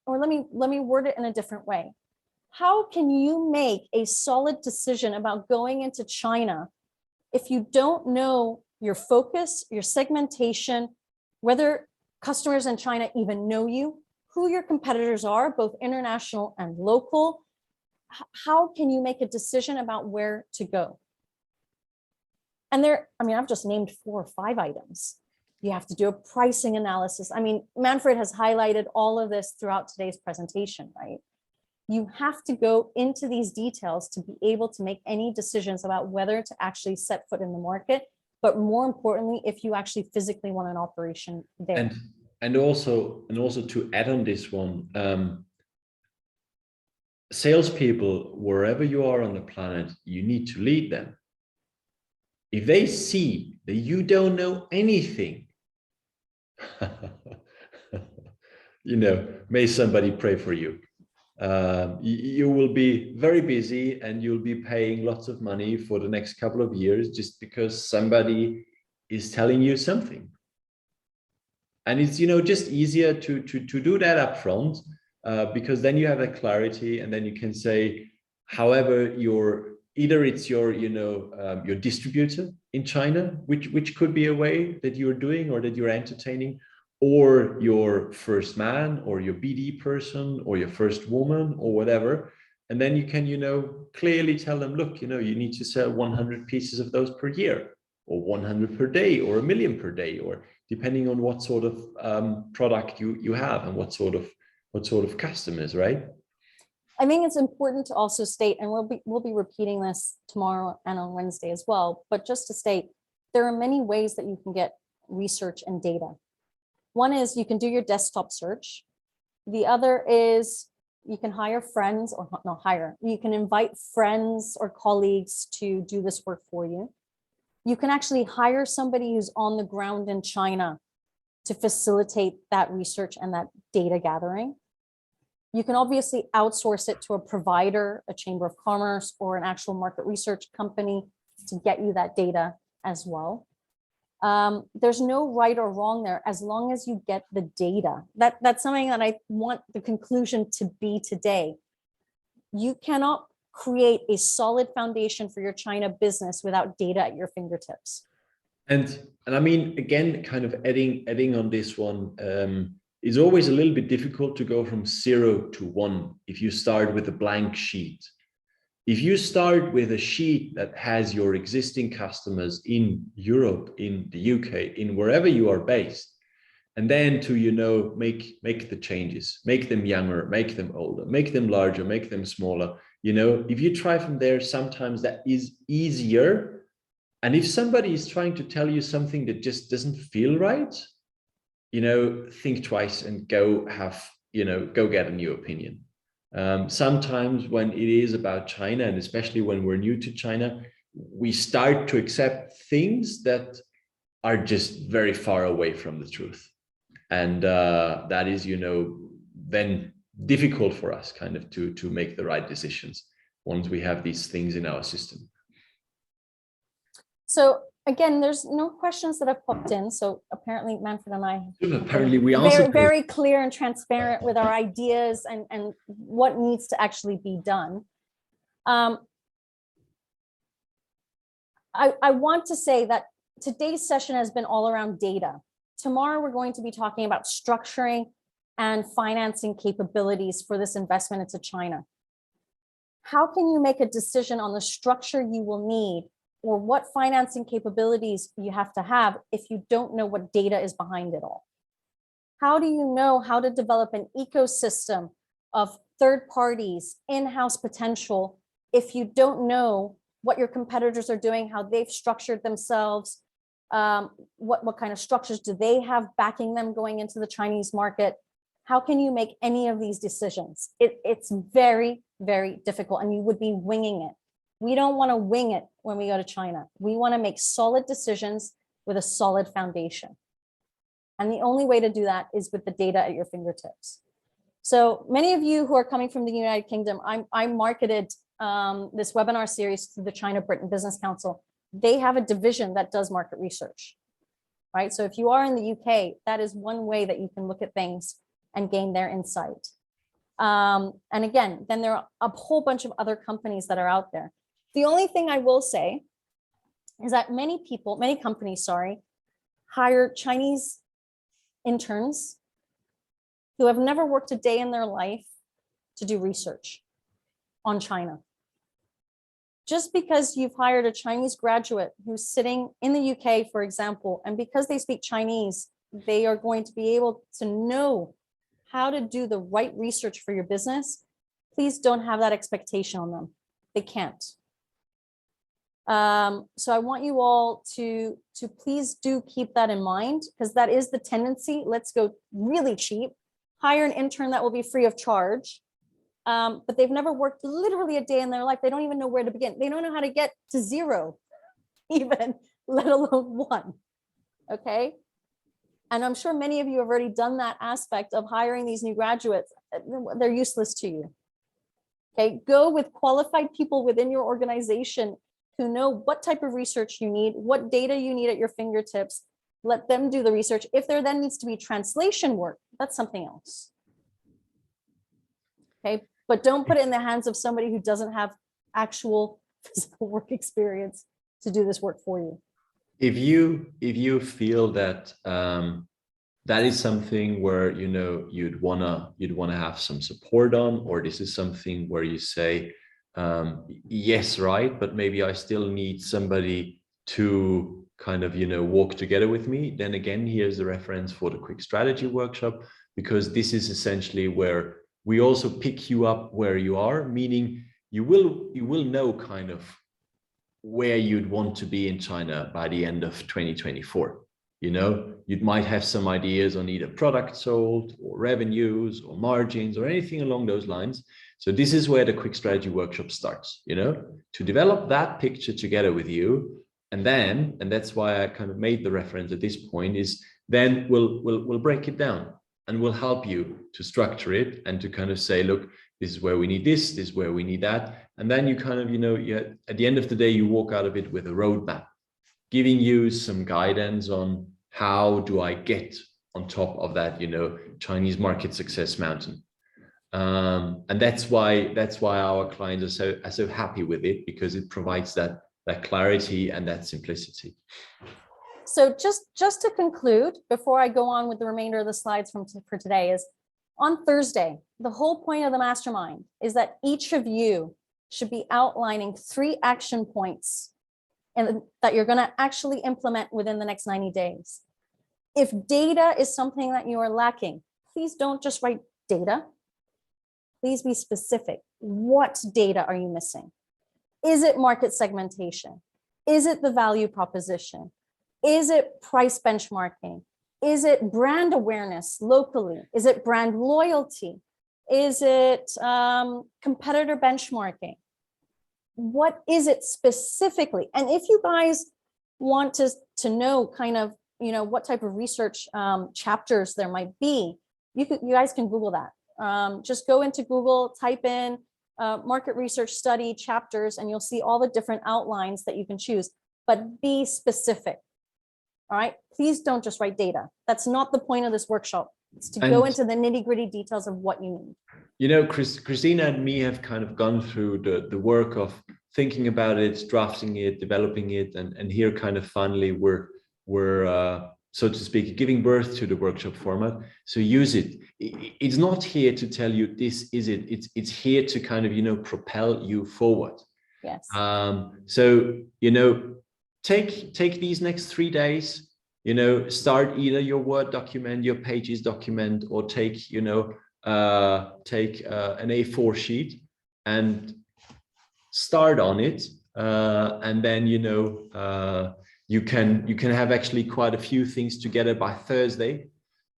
or let me word it in a different way. How can you make a solid decision about going into China if you don't know your focus, your segmentation, whether customers in China even know you, who your competitors are, both international and local? How can you make a decision about where to go? And I've just named 4 or 5 items. You have to do a pricing analysis. Manfred has highlighted all of this throughout today's presentation, right? You have to go into these details to be able to make any decisions about whether to actually set foot in the market, but more importantly, if you actually physically want an operation there. And also to add on this one, salespeople, wherever you are on the planet, you need to lead them. If they see that you don't know anything, may somebody pray for you. You will be very busy and you'll be paying lots of money for the next couple of years just because somebody is telling you something. And it's, just easier to do that up front, because then you have a clarity, and then you can say, however, either it's your distributor in China, which could be a way that you're doing or that you're entertaining, or your first man or your BD person or your first woman or whatever. And then you can, clearly tell them, look, you need to sell 100 pieces of those per year, or 100 per day, or 1,000,000 per day, or depending on what sort of product you have and what sort of customers, right? I think it's important to also state, and we'll be repeating this tomorrow and on Wednesday as well, but just to state, there are many ways that you can get research and data. One is you can do your desktop search. The other is you can hire friends, or not hire, you can invite friends or colleagues to do this work for you. You can actually hire somebody who's on the ground in China to facilitate that research and that data gathering. You can obviously outsource it to a provider, a chamber of commerce, or an actual market research company to get you that data as well. There's no right or wrong there, as long as you get the data. That's something that I want the conclusion to be today. You cannot create a solid foundation for your China business without data at your fingertips. And I mean, again, kind of adding on this one, it's always a little bit difficult to go from 0 to 1 if you start with a blank sheet. If you start with a sheet that has your existing customers in Europe, in the UK, in wherever you are based, and then to, make the changes, make them younger, make them older, make them larger, make them smaller, if you try from there, sometimes that is easier. And if somebody is trying to tell you something that just doesn't feel right, think twice and go get a new opinion. Sometimes when it is about China, and especially when we're new to China, we start to accept things that are just very far away from the truth. And that is, then difficult for us kind of to make the right decisions once we have these things in our system. So again, there's no questions that have popped in. So apparently Manfred and I apparently we answered very clear and transparent with our ideas and what needs to actually be done. I want to say that today's session has been all around data. Tomorrow, we're going to be talking about structuring and financing capabilities for this investment into China. How can you make a decision on the structure you will need, or what financing capabilities you have to have if you don't know what data is behind it all? How do you know how to develop an ecosystem of third parties, in-house potential, if you don't know what your competitors are doing, how they've structured themselves, what kind of structures do they have backing them going into the Chinese market? How can you make any of these decisions? It's very, very difficult, and you would be winging it. We don't want to wing it when we go to China. We want to make solid decisions with a solid foundation. And the only way to do that is with the data at your fingertips. So many of you who are coming from the United Kingdom, I marketed this webinar series through the China-Britain Business Council. They have a division that does market research, right? So if you are in the UK, that is one way that you can look at things and gain their insight. And again, then there are a whole bunch of other companies that are out there. The only thing I will say is that many companies, hire Chinese interns who have never worked a day in their life to do research on China. Just because you've hired a Chinese graduate who's sitting in the UK, for example, and because they speak Chinese, they are going to be able to know how to do the right research for your business. Please don't have that expectation on them. They can't. So I want you all to please do keep that in mind, because that is the tendency. Let's go really cheap, hire an intern that will be free of charge. But they've never worked literally a day in their life. They don't even know where to begin. They don't know how to get to 0, even, let alone 1, okay? And I'm sure many of you have already done that aspect of hiring these new graduates. They're useless to you, okay? Go with qualified people within your organization who know what type of research you need, what data you need at your fingertips. Let them do the research. If there then needs to be translation work, that's something else, okay? But don't put it in the hands of somebody who doesn't have actual physical work experience to do this work for you. if you feel that that is something where you'd wanna have some support on, or this is something where you say, yes, right, but maybe I still need somebody to kind of walk together with me, then again, here's the reference for the quick strategy workshop, because this is essentially where we also pick you up where you are, meaning you will know kind of where you'd want to be in China by the end of 2024. You might have some ideas on either product sold or revenues or margins or anything along those lines. So this is where the quick strategy workshop starts, to develop that picture together with you. And that's why I kind of made the reference at this point, is then we'll break it down and we'll help you to structure it and to kind of say, look, this is where we need this is where we need that. And then you kind of, at the end of the day, you walk out of it with a roadmap, giving you some guidance on how do I get on top of that, Chinese market success mountain. And that's why our clients are so happy with it, because it provides that clarity and that simplicity. So just to conclude, before I go on with the remainder of the slides for today, is on Thursday, the whole point of the mastermind is that each of you should be outlining 3 action points and that you're going to actually implement within the next 90 days. If data is something that you are lacking, please don't just write data. Please be specific. What data are you missing? Is it market segmentation? Is it the value proposition? Is it price benchmarking? Is it brand awareness locally? Is it brand loyalty? Is it competitor benchmarking? What is it specifically? And if you guys want to know kind of, what type of research chapters there might be, you guys can Google that. Just go into Google, type in market research study chapters, and you'll see all the different outlines that you can choose, but be specific. All right, please don't just write data. That's not the point of this workshop. It's to go into the nitty-gritty details of what you need. Christina and me have kind of gone through the work of thinking about it, drafting it, developing it, and here kind of finally we're so to speak, giving birth to the workshop format. So use it. It's not here to tell you this is it. It's here to kind of propel you forward. Yes. So take these next 3 days. Start either your Word document, your Pages document, or take an A4 sheet and start on it. And then you can have actually quite a few things together by Thursday,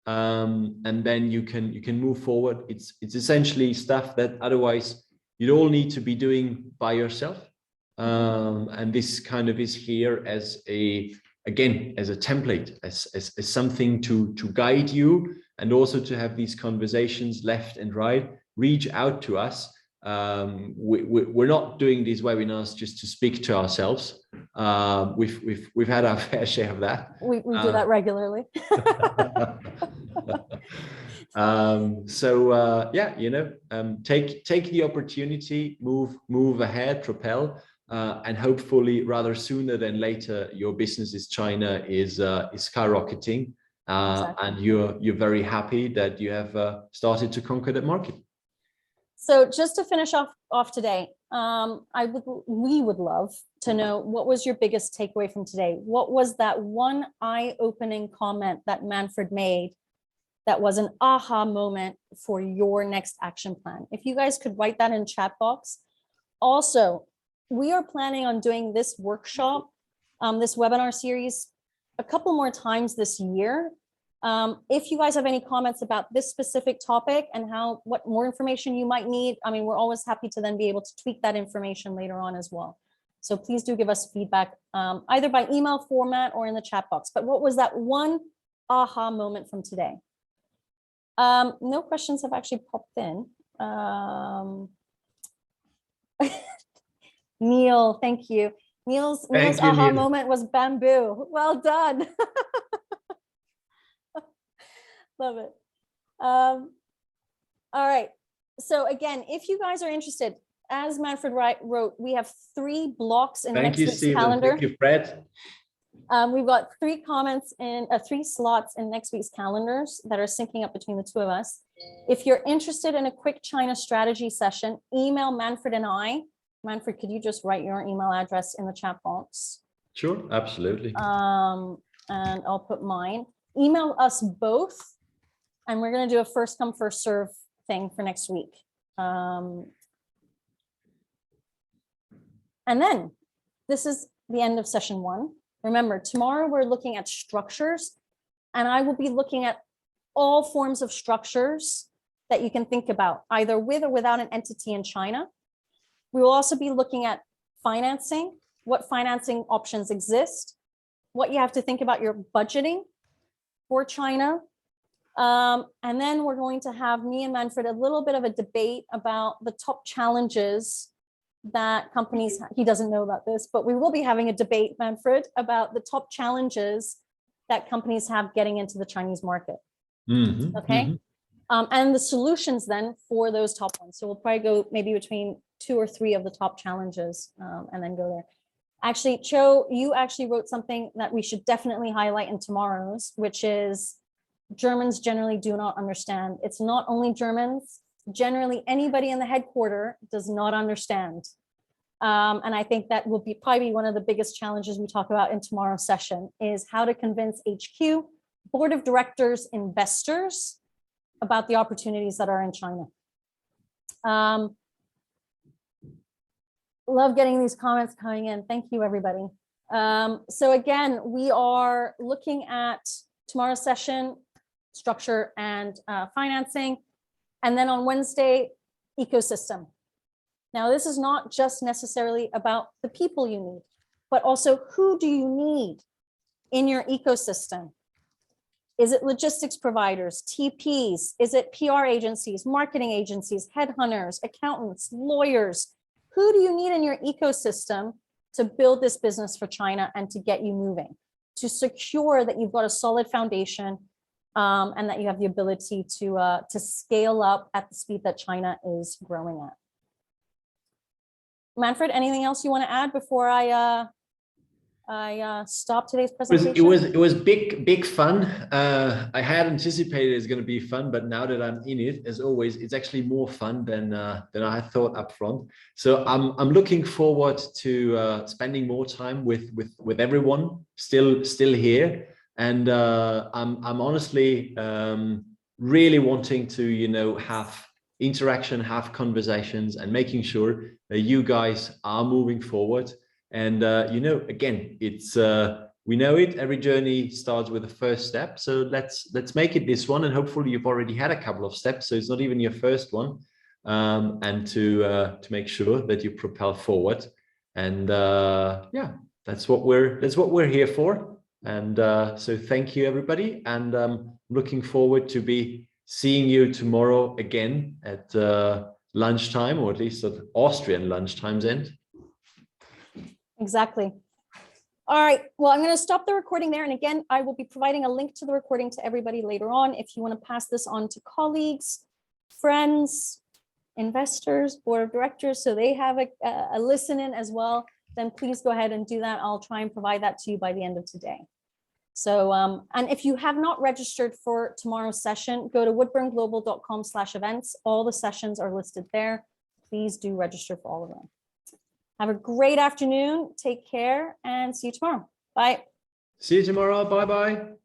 and then you can move forward. It's essentially stuff that otherwise you'd all need to be doing by yourself, and this kind of is here as a template, as something to guide you, and also to have these conversations left and right. Reach out to us. We're not doing these webinars just to speak to ourselves. We've had our fair share of that. We do that regularly. Take the opportunity, move ahead, propel, and hopefully rather sooner than later your business in China is skyrocketing, exactly. And you're very happy that you have started to conquer that market. So just to finish off today, we would love to know, what was your biggest takeaway from today? What was that one eye-opening comment that Manfred made that was an aha moment for your next action plan? If you guys could write that in chat box. Also, we are planning on doing this workshop, this webinar series, a couple more times this year. If you guys have any comments about this specific topic and what more information you might need, we're always happy to then be able to tweak that information later on as well. So please do give us feedback, either by email format or in the chat box. But what was that one aha moment from today? No questions have actually popped in. Neil, thank you. Neil's aha moment was bamboo. Well done. Love it. All right. So again, if you guys are interested, as Manfred wrote, we have 3 blocks in next week's calendar. Thank you, Fred. We've got three slots in next week's calendars that are syncing up between the two of us. If you're interested in a quick China strategy session, email Manfred and I. Manfred, could you just write your email address in the chat box? Sure, absolutely. And I'll put mine. Email us both, and we're going to do a first come, first serve thing for next week. And then this is the end of session 1. Remember, tomorrow we're looking at structures, and I will be looking at all forms of structures that you can think about, either with or without an entity in China. We will also be looking at financing, what financing options exist, what you have to think about your budgeting for China. And then we're going to have me and Manfred a little bit of a debate about the top challenges that companies, he doesn't know about this, but we will be having a debate, Manfred, about the top challenges that companies have getting into the Chinese market. Mm-hmm, okay. Mm-hmm. And the solutions then for those top ones. So we'll probably go maybe between 2 or 3 of the top challenges and then go there. Actually, Cho, you actually wrote something that we should definitely highlight in tomorrow's, which is Germans generally do not understand. It's not only Germans, generally anybody in the headquarters does not understand. And I think that will be probably one of the biggest challenges we talk about in tomorrow's session is how to convince HQ, board of directors, investors about the opportunities that are in China. Love getting these comments coming in. Thank you, everybody. So again, we are looking at tomorrow's session, structure and financing. And then on Wednesday, ecosystem. Now, this is not just necessarily about the people you need, but also who do you need in your ecosystem? Is it logistics providers, TPs? Is it PR agencies, marketing agencies, headhunters, accountants, lawyers? Who do you need in your ecosystem to build this business for China and to get you moving, to secure that you've got a solid foundation and that you have the ability to scale up at the speed that China is growing at? Manfred, anything else you want to add before I stop today's presentation? It was big fun. I had anticipated it's going to be fun, but now that I'm in it, as always, it's actually more fun than I thought up front. So I'm looking forward to spending more time with everyone still here, and I'm honestly really wanting to have interaction, have conversations, and making sure that you guys are moving forward. And again, it's we know it. Every journey starts with the first step. So let's make it this one, and hopefully you've already had a couple of steps, so it's not even your first one. And to make sure that you propel forward. And yeah, that's what we're here for. And so thank you, everybody, and looking forward to be seeing you tomorrow again at lunchtime, or at least at Austrian lunchtime's end. Exactly. All right. Well, I'm going to stop the recording there. And again, I will be providing a link to the recording to everybody later on. If you want to pass this on to colleagues, friends, investors, board of directors, so they have a listen in as well, then please go ahead and do that. I'll try and provide that to you by the end of today. So, and if you have not registered for tomorrow's session, go to woodburnglobal.com/events. All the sessions are listed there. Please do register for all of them. Have a great afternoon. Take care and see you tomorrow. Bye. See you tomorrow. Bye-bye.